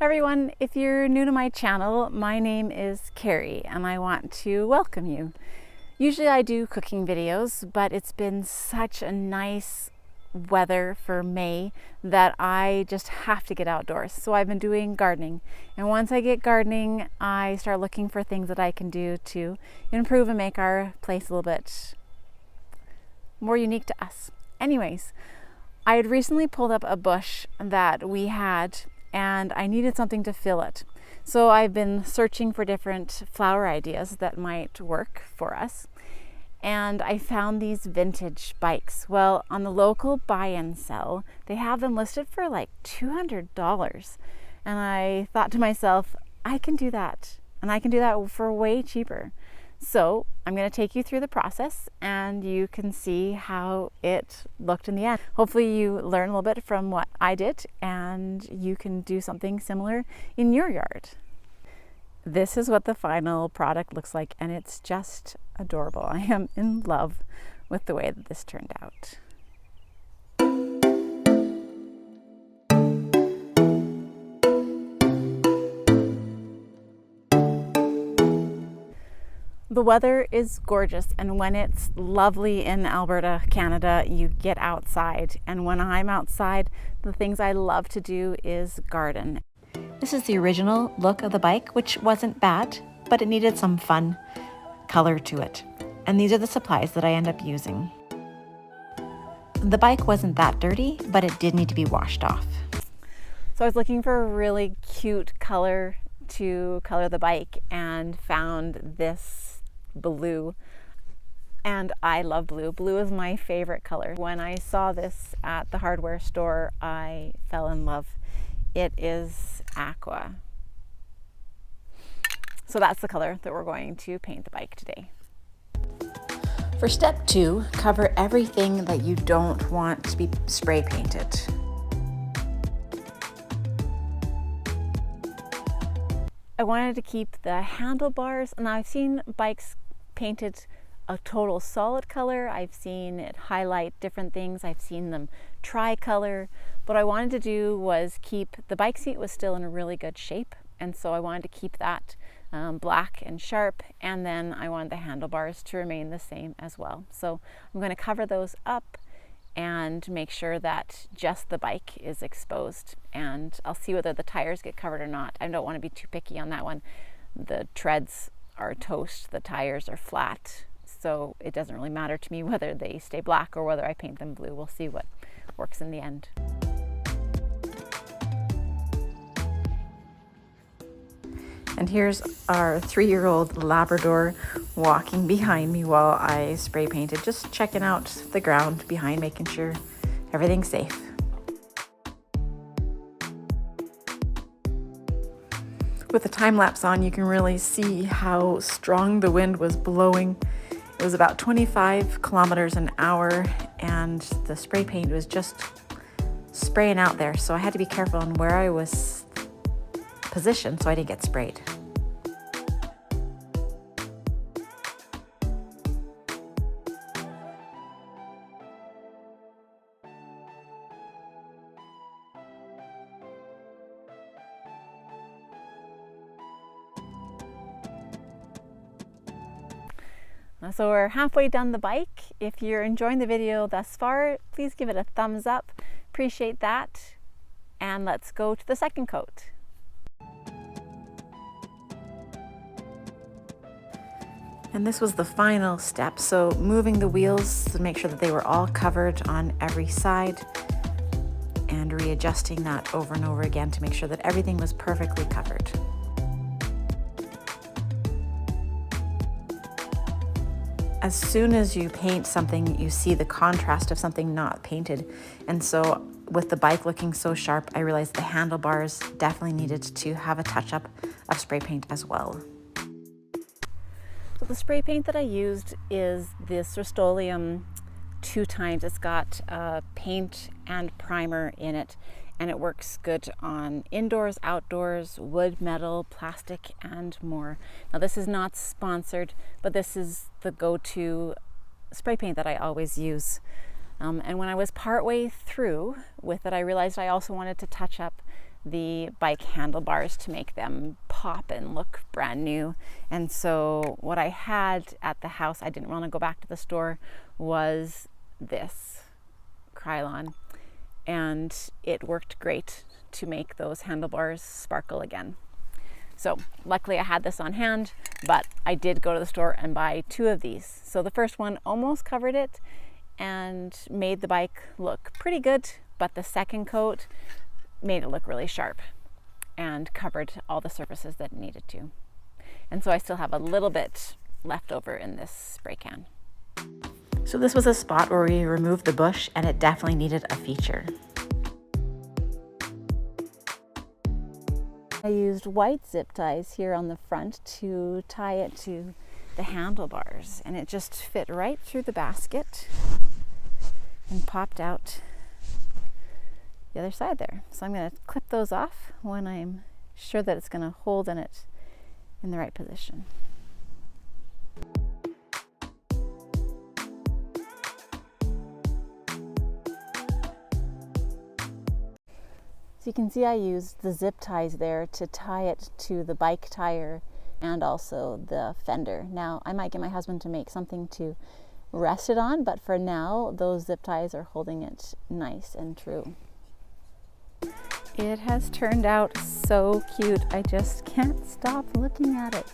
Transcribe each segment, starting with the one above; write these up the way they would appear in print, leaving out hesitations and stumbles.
Hi everyone, if you're new to my channel, my name is Carrie and I want to welcome you. Usually I do cooking videos, but it's been such a nice weather for May that I just have to get outdoors. So I've been doing gardening, and once I get gardening, I start looking for things that I can do to improve and make our place a little bit more unique to us. Anyways, I had recently pulled up a bush that we had and I needed something to fill it. So I've been searching for different flower ideas that might work for us. And I found these vintage bikes. Well, on the local buy and sell, they have them listed for like $200. And I thought to myself, I can do that. And I can do that for way cheaper. So I'm going to take you through the process and you can see how it looked in the end. Hopefully you learn a little bit from what I did and you can do something similar in your yard. This is what the final product looks like and it's just adorable. I am in love with the way that this turned out. The weather is gorgeous, and when it's lovely in Alberta, Canada, you get outside. And when I'm outside, the things I love to do is garden. This is the original look of the bike, which wasn't bad, but it needed some fun color to it. And these are the supplies that I end up using. The bike wasn't that dirty, but it did need to be washed off. So I was looking for a really cute color to color the bike and found this blue, and I love blue. Blue is my favorite color. When I saw this at the hardware store, I fell in love. It is aqua. So that's the color that we're going to paint the bike today. For step 2, cover everything that you don't want to be spray painted. I wanted to keep the handlebars, and I've seen bikes painted a total solid color. I've seen it highlight different things. I've seen them tri-color. What I wanted to do was keep the bike seat was still in a really good shape, and so I wanted to keep that black and sharp, and then I wanted the handlebars to remain the same as well. So I'm going to cover those up and make sure that just the bike is exposed, and I'll see whether the tires get covered or not. I don't want to be too picky on that one. The treads are toast, the tires are flat, so it doesn't really matter to me whether they stay black or whether I paint them blue. We'll see what works in the end. And here's our 3-year-old Labrador walking behind me while I spray painted, just checking out the ground behind, making sure everything's safe. With the time lapse on, you can really see how strong the wind was blowing. It was about 25 kilometers an hour, and the spray paint was just spraying out there. So I had to be careful on where I was positioned so I didn't get sprayed. So we're halfway done the bike. If you're enjoying the video thus far, please give it a thumbs up. Appreciate that. And let's go to the second coat. And this was the final step. So moving the wheels to make sure that they were all covered on every side, and readjusting that over and over again to make sure that everything was perfectly covered. As soon as you paint something, you see the contrast of something not painted. And so with the bike looking so sharp, I realized the handlebars definitely needed to have a touch-up of spray paint as well. So the spray paint that I used is this Rust-Oleum 2 times. It's got paint and primer in it, and it works good on indoors, outdoors, wood, metal, plastic, and more. Now this is not sponsored, but this is the go-to spray paint that I always use. And when I was partway through with it, I realized I also wanted to touch up the bike handlebars to make them pop and look brand new. And so what I had at the house, I didn't want to go back to the store, was this Krylon, and it worked great to make those handlebars sparkle again. So luckily I had this on hand, but I did go to the store and buy 2 of these. So the first one almost covered it and made the bike look pretty good, but the second coat made it look really sharp and covered all the surfaces that it needed to. And so I still have a little bit left over in this spray can. So this was a spot where we removed the bush, and it definitely needed a feature. I used white zip ties here on the front to tie it to the handlebars, and it just fit right through the basket and popped out the other side there. So I'm going to clip those off when I'm sure that it's going to hold in it in the right position. So you can see I used the zip ties there to tie it to the bike tire and also the fender. Now I might get my husband to make something to rest it on, but for now those zip ties are holding it nice and true. It has turned out so cute. I just can't stop looking at it.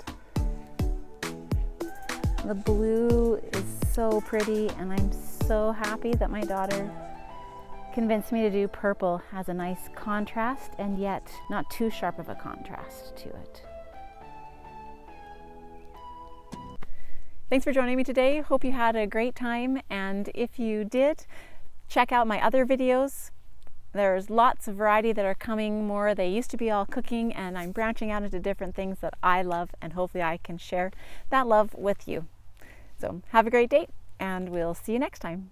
The blue is so pretty, and I'm so happy that my daughter convinced me to do purple. Has a nice contrast and yet not too sharp of a contrast to it. Thanks for joining me today. Hope you had a great time, and if you did, check out my other videos. There's lots of variety that are coming more. They used to be all cooking, and I'm branching out into different things that I love, and hopefully I can share that love with you. So have a great day, and we'll see you next time.